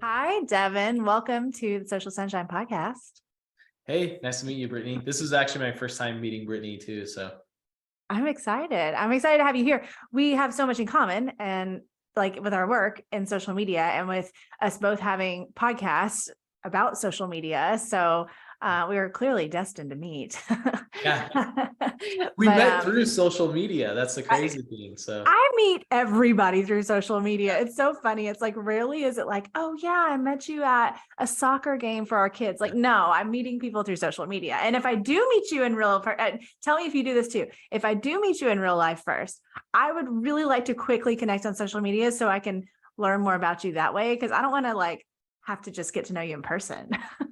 Hi, Devin. Welcome to the Social Sunshine Podcast. Hey, nice to meet you, Brittany. This is actually my first time meeting Brittany too. So I'm excited. I'm excited to have you here. We have so much in common and like with our work in social media and with us both having podcasts about social media. So we are clearly destined to meet. yeah, we But met through social media. That's the I, crazy thing. So I meet everybody through social media. It's so funny. It's like, rarely is it like, oh, yeah, I met you at a soccer game for our kids. Like, no, I'm meeting people through social media. And if I do meet you in tell me if you do this too. If I do meet you in real life first, I would really like to quickly connect on social media so I can learn more about you that way. Cause I don't want to like have to just get to know you in person.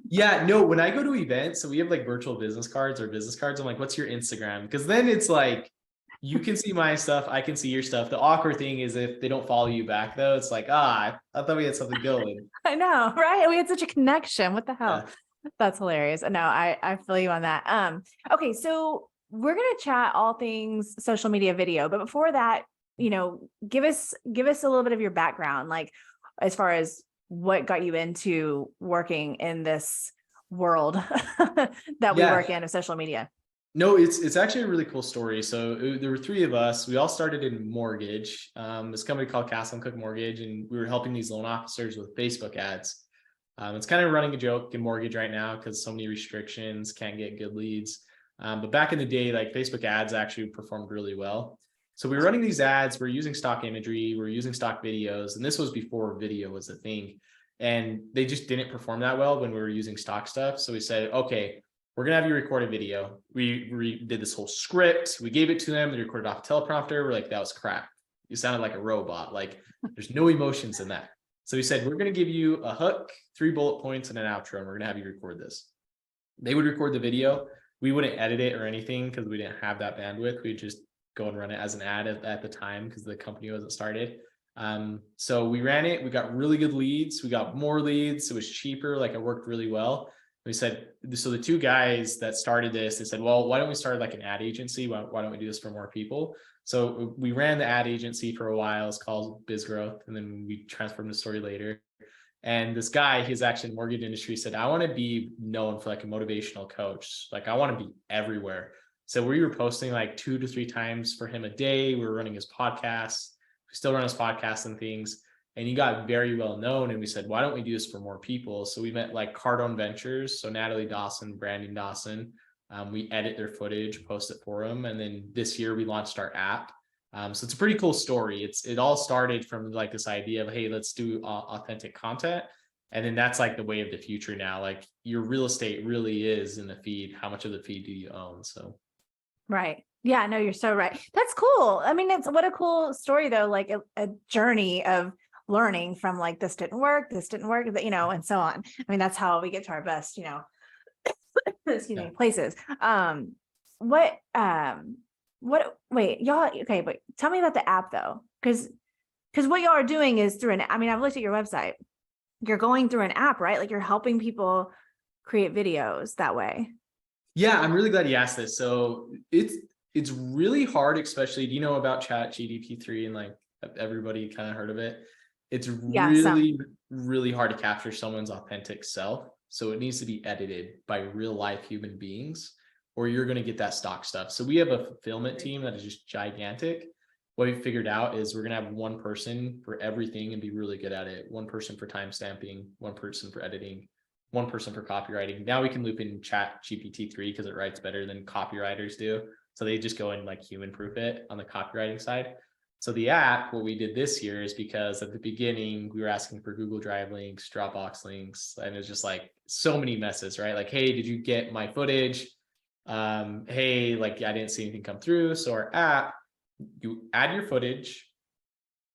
yeah, no, when I go to events, so we have like virtual business cards or business cards. I'm like, what's your Instagram? Because then it's like you can see my stuff, I can see your stuff. The awkward thing is if they don't follow you back though, it's like, I thought we had something going. I know, right? We had such a connection. What the hell? Yeah. That's hilarious. No, I feel you on that. Okay, so we're gonna chat all things social media video, but before that, give us a little bit of your background, like as far as what got you into working in this world that we Yeah. work in of social media. No, it's actually a really cool story. So there were three of us. We all started in mortgage. This company called Castle and Cook Mortgage, and we were helping these loan officers with Facebook ads. It's kind of running a joke in mortgage right now because so many restrictions, can't get good leads. But back in the day, like Facebook ads actually performed really well. So we were running these ads. We're using stock imagery. We're using stock videos, and this was before video was a thing. And they just didn't perform that well when we were using stock stuff. So we said, okay, we're going to have you record a video. We did this whole script. We gave it to them. They recorded off a teleprompter. We're like, that was crap. You sounded like a robot. Like there's no emotions in that. So we said, we're going to give you a hook, 3 bullet points, and an outro, and we're going to have you record this. They would record the video. We wouldn't edit it or anything because we didn't have that bandwidth. We'd just go and run it as an ad at the time because the company wasn't started. So we ran it. We got really good leads. We got more leads. It was cheaper. Like it worked really well. We said, so the two guys that started this, they said, well, why don't we start like an ad agency? Why don't we do this for more people? So we ran the ad agency for a while. It's called Biz Growth. And then we transformed the Storyy later. And this guy, he's actually in the mortgage industry, said, I want to be known for like a motivational coach. Like I want to be everywhere. So we were posting like 2 to 3 times for him a day. We were running his podcasts. We still run his podcasts and things. And he got very well known. And we said, why don't we do this for more people? So we met like Cardone Ventures. So Natalie Dawson, Brandon Dawson. We edit their footage, post it for them. And then this year we launched our app. So it's a pretty cool story. It all started from like this idea of, hey, let's do authentic content. And then that's like the way of the future now. Like your real estate really is in the feed. How much of the feed do you own? So Right. Yeah, no, you're so right. That's cool. I mean, it's what a cool story though, like a journey of learning from like this didn't work, and so on. I mean, that's how we get to our best, excuse yeah. me, places. What wait, y'all, okay, but tell me about the app though. Because what y'all are doing is I mean, I've looked at your website. You're going through an app, right? Like you're helping people create videos that way. Yeah, I'm really glad you asked this. So it's really hard, especially, do you know about Chat GDP3 and like everybody kind of heard of it? It's Yeah, some. really, really hard to capture someone's authentic self. So it needs to be edited by real life human beings, or you're going to get that stock stuff. So we have a fulfillment team that is just gigantic. What we figured out is we're going to have one person for everything and be really good at it. One person for time stamping, one person for editing, one person for copywriting. Now we can loop in Chat GPT-3 because it writes better than copywriters do. So they just go and like human proof it on the copywriting side. So the app, what we did this year is because at the beginning we were asking for Google Drive links, Dropbox links, and it's just like so many messes, right? Like, hey, did you get my footage? Hey, like I didn't see anything come through. So our app, you add your footage.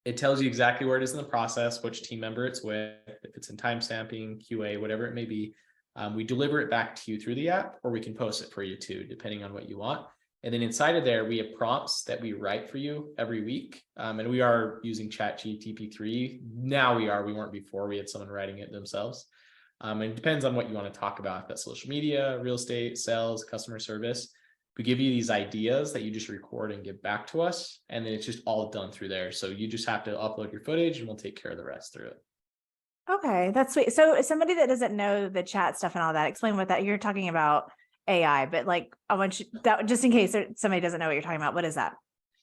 It tells you exactly where it is in the process, which team member it's with, if it's in time stamping, QA, whatever it may be. We deliver it back to you through the app, or we can post it for you too, depending on what you want. And then inside of there, we have prompts that we write for you every week. And we are using Chat GTP3. Now we weren't before. We had someone writing it themselves. And it depends on what you want to talk about. If that's social media, real estate, sales, customer service. We give you these ideas that you just record and give back to us. And then it's just all done through there. So you just have to upload your footage and we'll take care of the rest through it. Okay, that's sweet. So somebody that doesn't know the chat stuff and all that, explain what that you're talking about AI, but like I want you that just in case somebody doesn't know what you're talking about. What is that?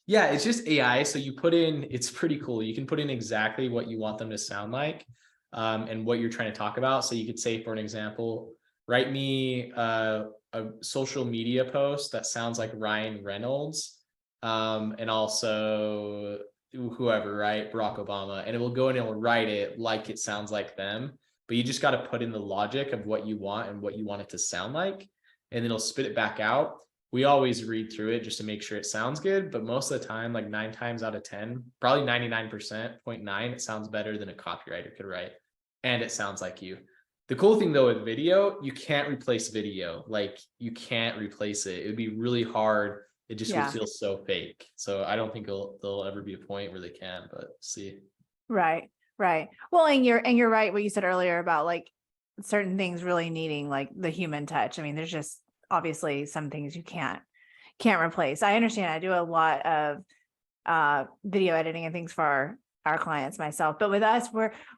Yeah, it's just AI. So you put in, it's pretty cool. You can put in exactly what you want them to sound like, and what you're trying to talk about. So you could say, for an example, write me a social media post that sounds like Ryan Reynolds, and also whoever, right? Barack Obama. And it will go and it will write it like it sounds like them. But you just got to put in the logic of what you want and what you want it to sound like. And then it'll spit it back out. We always read through it just to make sure it sounds good, but most of the time, like 9 times out of 10, probably 99.9, it sounds better than a copywriter could write, and it sounds like you. The cool thing though with video, you can't replace video. Like you can't replace it. It would be really hard. It just would Yeah. feel so fake. So I don't think there'll ever be a point where they can, but see. Right. Right. Well, and you're right what you said earlier about like certain things really needing like the human touch. I mean, there's just obviously some things you can't replace. I understand. I do a lot of video editing and things for our clients myself, but with us,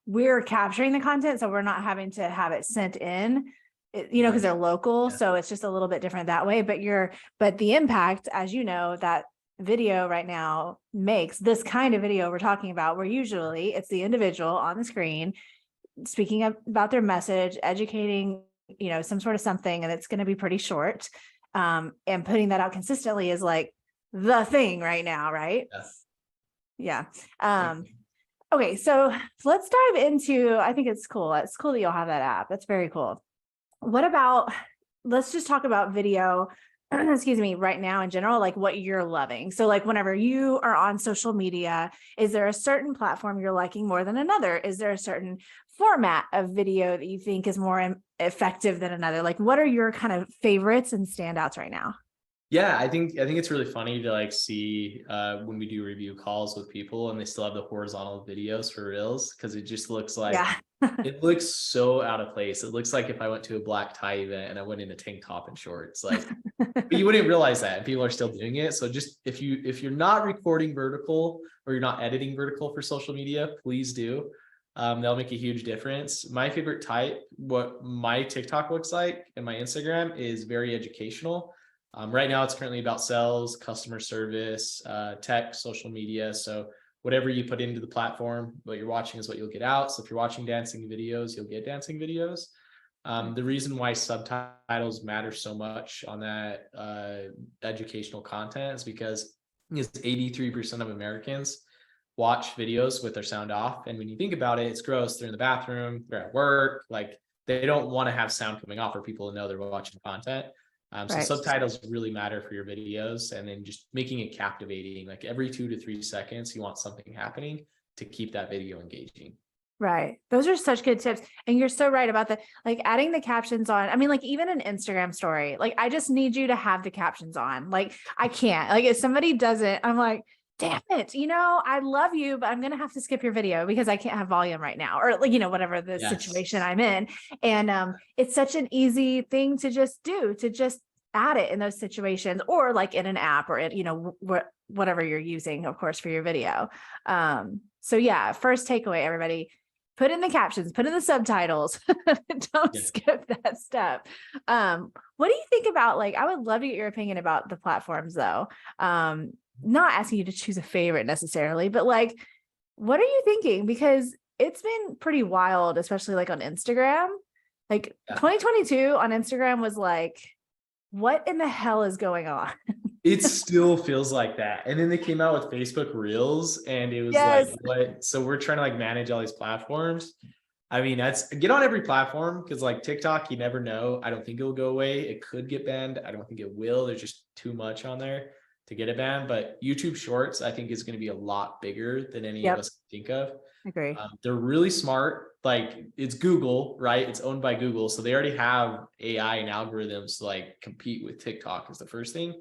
we're capturing the content, so we're not having to have it sent in, because they're local. Yeah. So it's just a little bit different that way. But the impact, as you know, that video right now makes this kind of video we're talking about, where usually it's the individual on the screen speaking about their message, educating, some sort of something, and it's going to be pretty short. And putting that out consistently is like the thing right now, right? Yeah. Okay, so let's dive into, I think it's cool. It's cool that you'll have that app. That's very cool. What about, let's just talk about video, excuse me, right now in general, like what you're loving. So like whenever you are on social media, is there a certain platform you're liking more than another? Is there a certain format of video that you think is more effective than another? Like what are your kind of favorites and standouts right now? Yeah, I think it's really funny to like see when we do review calls with people and they still have the horizontal videos for reels, because it just looks like Yeah. it looks so out of place. It looks like if I went to a black tie event and I went in a tank top and shorts, like, but you wouldn't realize that, and people are still doing it. So just if you're not recording vertical or you're not editing vertical for social media, please do. That'll make a huge difference. My favorite type, what my TikTok looks like and my Instagram, is very educational. Right now, it's currently about sales, customer service, tech, social media. So whatever you put into the platform, what you're watching is what you'll get out. So if you're watching dancing videos, you'll get dancing videos. The reason why subtitles matter so much on that educational content is because 83% of Americans watch videos with their sound off. And when you think about it, it's gross. They're in the bathroom, they're at work, like they don't want to have sound coming off for people to know they're watching content. So Right. subtitles really matter for your videos, and then just making it captivating. Like every 2 to 3 seconds, you want something happening to keep that video engaging. Right. Those are such good tips. And you're so right about the like adding the captions on. I mean, like even an Instagram story, like I just need you to have the captions on. Like I can't, like if somebody doesn't, I'm like, damn it, I love you, but I'm going to have to skip your video because I can't have volume right now, or like, whatever the Yes. situation I'm in. And it's such an easy thing to just do, to just add it in those situations, or like in an app, or in, whatever you're using, of course, for your video. So yeah, first takeaway, everybody, put in the captions, put in the subtitles. Don't Yeah. skip that step. What do you think about, like, I would love to get your opinion about the platforms though. Not asking you to choose a favorite necessarily, but like, what are you thinking? Because it's been pretty wild, especially like on Instagram. Like Yeah. 2022 on Instagram was like, what in the hell is going on? It still feels like that. And then they came out with Facebook Reels, and it was like, Yes. what? So we're trying to like manage all these platforms. I mean, that's get on every platform, because like TikTok, you never know. I don't think it'll go away. It could get banned. I don't think it will. There's just too much on there to get it banned. But YouTube Shorts, I think, is going to be a lot bigger than any of Yep. us can think of. Agree. They're really smart. Like it's Google, right? It's owned by Google. So they already have AI and algorithms to like compete with TikTok is the first thing.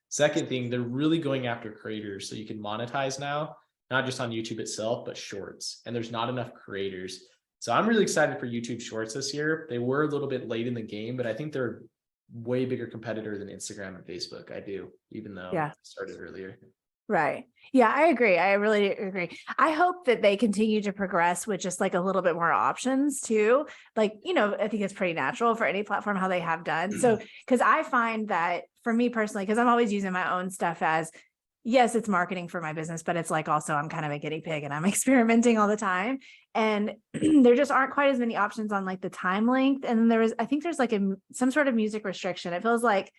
Second thing, they're really going after creators. So you can monetize now, not just on YouTube itself, but shorts. And there's not enough creators. So I'm really excited for YouTube Shorts this year. They were a little bit late in the game, but I think they're way bigger competitor than Instagram and Facebook. I do, even though Yeah. it started earlier. Right. Yeah, I agree. I really agree. I hope that they continue to progress with just like a little bit more options too. Like, I think it's pretty natural for any platform how they have done. So, because I find that for me personally, because I'm always using my own stuff as, yes, it's marketing for my business, but it's like also I'm kind of a guinea pig and I'm experimenting all the time. And there just aren't quite as many options on like the time length. And I think there's like some sort of music restriction. It feels like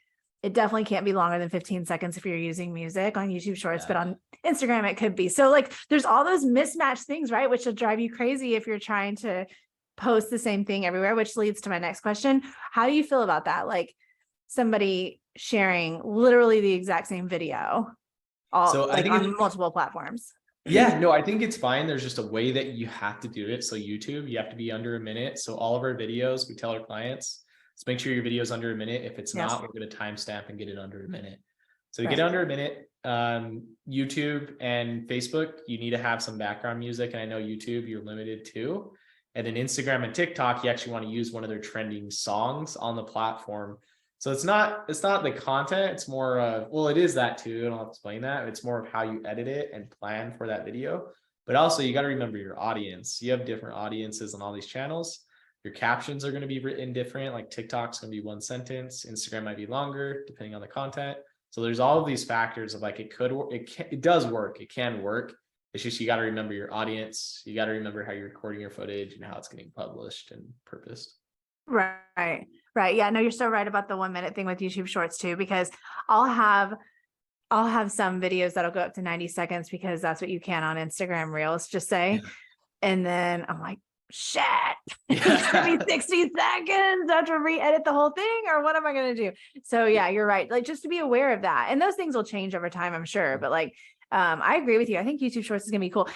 it definitely can't be longer than 15 seconds if you're using music on YouTube Shorts, but Yeah. on Instagram, it could be. So like there's all those mismatched things, right? Which will drive you crazy if you're trying to post the same thing everywhere, which leads to my next question. How do you feel about that? Like somebody sharing literally the exact same video, all So I like think on multiple platforms. yeah, no, I think it's fine. There's just a way that you have to do it. So YouTube, you have to be under a minute. So all of our videos, we tell our clients, let's make sure your video is under a minute. If it's Yeah. not, we're going to timestamp and get it under a minute. So to Right. get under a minute, YouTube and Facebook, you need to have some background music. And I know YouTube, you're limited to. And then Instagram and TikTok, you actually want to use one of their trending songs on the platform. So it's not the content, it's more of, well, it is that too, and I'll explain that. It's more of how you edit it and plan for that video. But also you got to remember your audience. You have different audiences on all these channels. Your captions are going to be written different. Like TikTok's going to be one sentence, Instagram might be longer depending on the content. So there's all of these factors of like, it does work, it can work. It's just you got to remember your audience. You got to remember how you're recording your footage and how it's getting published and purposed. Right. Right. Yeah, no, you're so right about the 1 minute thing with YouTube Shorts too, because I'll have some videos that'll go up to 90 seconds because that's what you can on Instagram Reels, just say. Yeah. And then I'm like, shit, Yeah. it's gonna be 60 seconds. I have to re-edit the whole thing, or what am I gonna do? So yeah, you're right. Like just to be aware of that. And those things will change over time, I'm sure. But like I agree with you. I think YouTube Shorts is gonna be cool.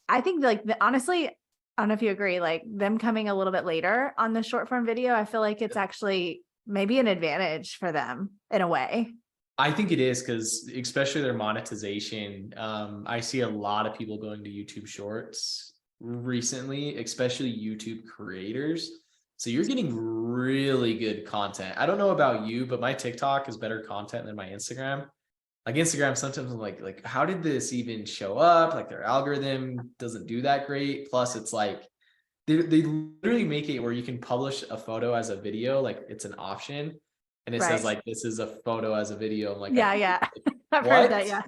I think like honestly, I don't know if you agree, like them coming a little bit later on the short form video, I feel like it's actually maybe an advantage for them in a way. I think it is because especially their monetization. I see a lot of people going to YouTube Shorts recently, especially YouTube creators. So you're getting really good content. I don't know about you, but my TikTok is better content than my Instagram. Like Instagram, sometimes I'm like, how did this even show up? Like their algorithm doesn't do that great. Plus, it's like they literally make it where you can publish a photo as a video, like it's an option. And it says Right. like, this is a photo as a video. I'm like, Yeah. I've heard what? that. Yeah.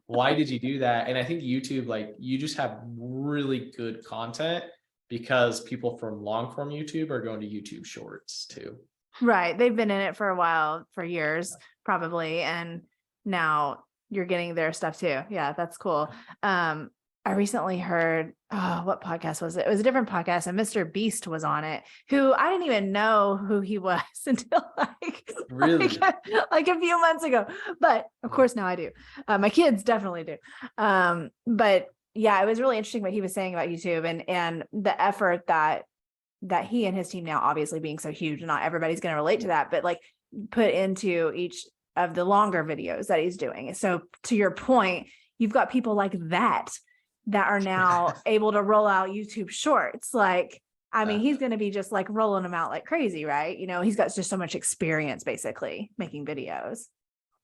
Why did you do that? And I think YouTube, like you just have really good content because people from long form YouTube are going to YouTube Shorts too. Right. They've been in it for a while, for years, probably. And now you're getting their stuff too. Yeah, that's cool. I recently heard, what podcast was it? It was a different podcast, and Mr. Beast was on it, who I didn't even know who he was until Really? like a few months ago. But of course now I do. My kids definitely do. But yeah, it was really interesting what he was saying about YouTube and the effort that he and his team, now obviously being so huge, not everybody's going to relate to that, but like put into each of the longer videos that he's doing. So to your point, you've got people like that are now able to roll out YouTube Shorts. Like, I mean, he's going to be just like rolling them out like crazy, right? He's got just so much experience basically making videos.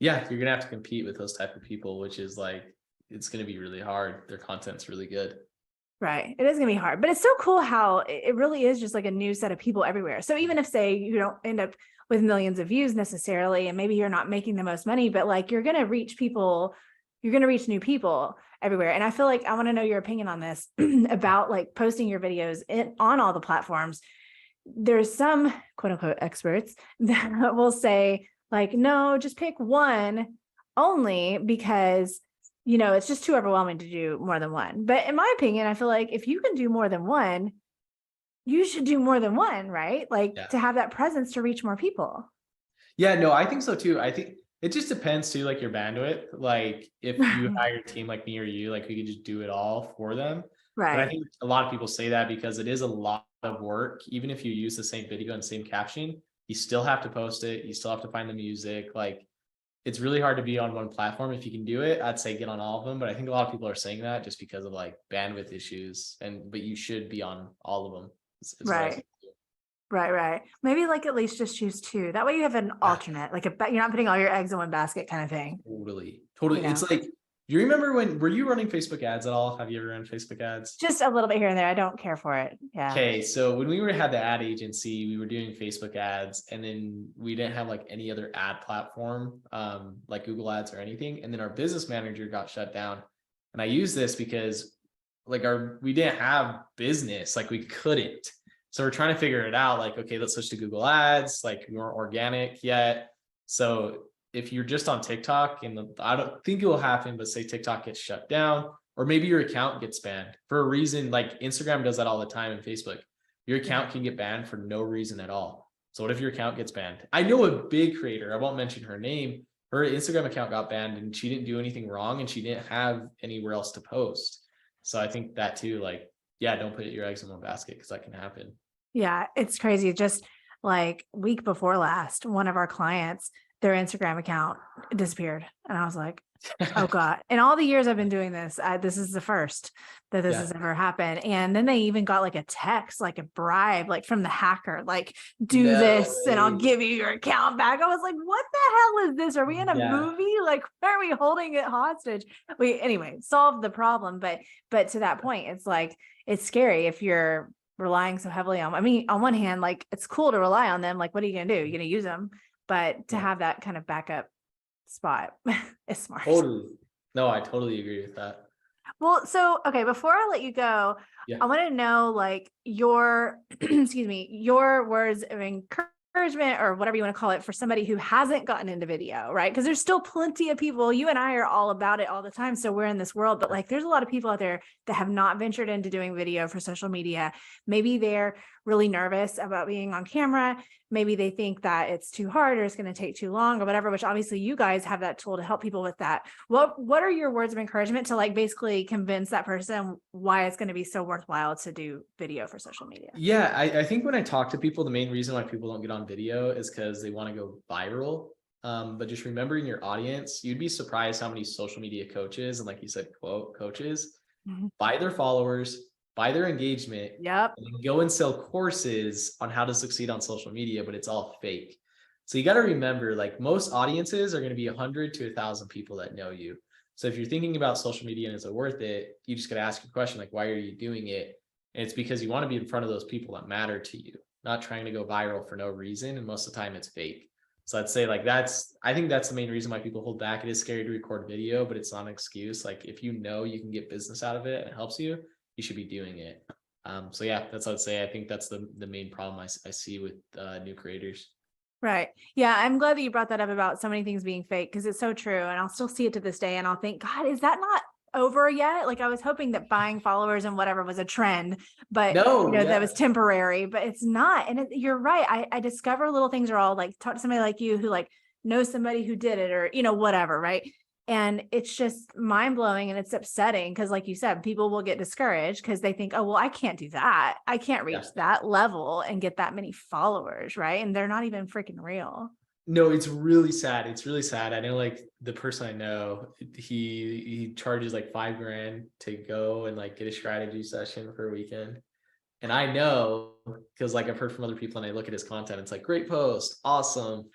Yeah, you're gonna have to compete with those type of people, which is like, it's gonna be really hard. Their content's really good. Right. It is going to be hard, but it's so cool how it really is just like a new set of people everywhere. So even if, say, you don't end up with millions of views necessarily, and maybe you're not making the most money, but like you're going to reach people, you're going to reach new people everywhere. And I feel like I want to know your opinion on this about like posting your videos on all the platforms. There's some quote unquote experts that will say like, no, just pick one only because it's just too overwhelming to do more than one. But in my opinion, I feel like if you can do more than one, you should do more than one, right? Like to have that presence to reach more people. Yeah, no, I think so too. I think it just depends too, like your bandwidth. Like if you hire a team like me or you, like we could just do it all for them. Right. But I think a lot of people say that because it is a lot of work. Even if you use the same video and same caption, you still have to post it. You still have to find the music. Like it's really hard to be on one platform. If you can do it, I'd say get on all of them. But I think a lot of people are saying that just because of like bandwidth issues. But you should be on all of them. Right. Right. Maybe like at least just choose two. That way you have an alternate, like you're not putting all your eggs in one basket kind of thing. Totally. It's like Do you remember were you running Facebook ads at all? Have you ever run Facebook ads? Just a little bit here and there. I don't care for it. Yeah. Okay, so when we had the ad agency, we were doing Facebook ads, and then we didn't have like any other ad platform, like Google Ads or anything. And then our business manager got shut down. And I use this because like we didn't have business, like we couldn't. So we're trying to figure it out. Like, okay, let's switch to Google Ads. Like we weren't organic yet. So if you're just on TikTok, and I don't think it will happen, but say TikTok gets shut down, or maybe your account gets banned for a reason, like Instagram does that all the time, and Facebook, your account can get banned for no reason at all. So what if your account gets banned? I know a big creator, I won't mention her name, her Instagram account got banned and she didn't do anything wrong and she didn't have anywhere else to post. So I think that too, like, yeah, don't put your eggs in one basket because that can happen. Yeah, it's crazy. Just like week before last, one of our clients, their Instagram account disappeared. And I was like, oh God. In all the years I've been doing this, this is the first that this has ever happened. And then they even got like a text, like a bribe, like from the hacker, like do this and I'll give you your account back. I was like, what the hell is this? Are we in a movie? Like, why are we holding it hostage? Anyway, solved the problem. But to that point, it's like, it's scary if you're relying so heavily on, I mean, on one hand, like it's cool to rely on them. Like, what are you going to do? You're going to use them, but to have that kind of backup spot is smart. Totally. No, I totally agree with that. Well, so, okay, before I let you go, I want to know like your, excuse me, your words of encouragement or whatever you want to call it for somebody who hasn't gotten into video, right? Because there's still plenty of people, you and I are all about it all the time. So we're in this world, but like, there's a lot of people out there that have not ventured into doing video for social media. Maybe they're really nervous about being on camera. Maybe they think that it's too hard or it's going to take too long or whatever, which obviously you guys have that tool to help people with that. What are your words of encouragement to like basically convince that person why it's going to be so worthwhile to do video for social media? Yeah, I think when I talk to people, the main reason why people don't get on video is because they want to go viral. But just remembering your audience, you'd be surprised how many social media coaches, and like you said, quote coaches, buy their followers, buy their engagement, and go and sell courses on how to succeed on social media, but it's all fake. So you got to remember, like most audiences are going to be 100 to 1,000 people that know you. So if you're thinking about social media and is it worth it, you just got to ask your question, like, why are you doing it? And it's because you want to be in front of those people that matter to you, not trying to go viral for no reason. And most of the time it's fake. So I'd say like I think that's the main reason why people hold back. It is scary to record video, but it's not an excuse. Like if you know you can get business out of it and it helps you, you should be doing it. So yeah, that's what I'd say. I think that's the main problem I see with new creators. Right. Yeah. I'm glad that you brought that up about so many things being fake because it's so true. And I'll still see it to this day. And I'll think, God, is that not over yet? Like I was hoping that buying followers and whatever was a trend, but that was temporary, but it's not. And you're right. I discover little things are all like talk to somebody like you who like knows somebody who did it or, whatever. Right. And it's just mind blowing and it's upsetting because like you said, people will get discouraged because they think, oh, well, I can't do that. I can't reach that level and get that many followers. Right. And they're not even freaking real. No, it's really sad. It's really sad. I know like the person I know, he charges like $5,000 to go and like get a strategy session for a weekend. And I know because like I've heard from other people and I look at his content, it's like great post, awesome.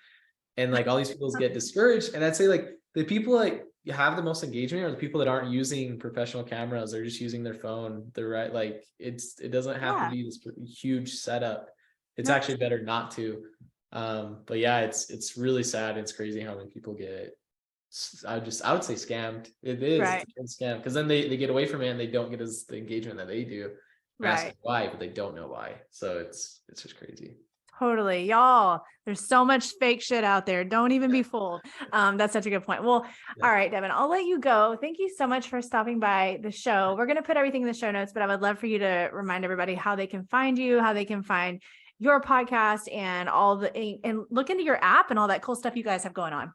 And like all these people get discouraged. And I'd say like the people like have the most engagement are the people that aren't using professional cameras. They're just using their phone. They're right. Like it doesn't have to be this huge setup. It's actually better not to. But yeah, it's really sad. It's crazy how many people get, I would say scammed. It is it's a scam because then they get away from it and they don't get the engagement that they do. Ask why, but they don't know why. So it's just crazy. Totally. Y'all, there's so much fake shit out there. Don't even be fooled. That's such a good point. Well, all right, Devin, I'll let you go. Thank you so much for stopping by the show. We're going to put everything in the show notes, but I would love for you to remind everybody how they can find you, how they can find your podcast and and look into your app and all that cool stuff you guys have going on.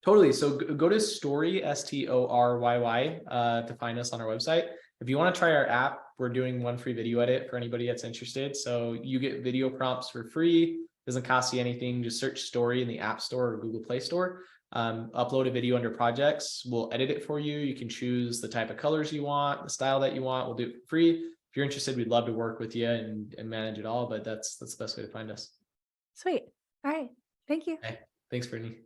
Totally. So go to Storyy, STORYY, to find us on our website. If you want to try our app, we're doing one free video edit for anybody that's interested. So you get video prompts for free. Doesn't cost you anything. Just search Storyy in the App Store or Google Play Store. Upload a video under projects. We'll edit it for you. You can choose the type of colors you want, the style that you want. We'll do it for free. If you're interested, we'd love to work with you and manage it all, but that's the best way to find us. Sweet. All right. Thank you. Okay. Thanks, Brittany.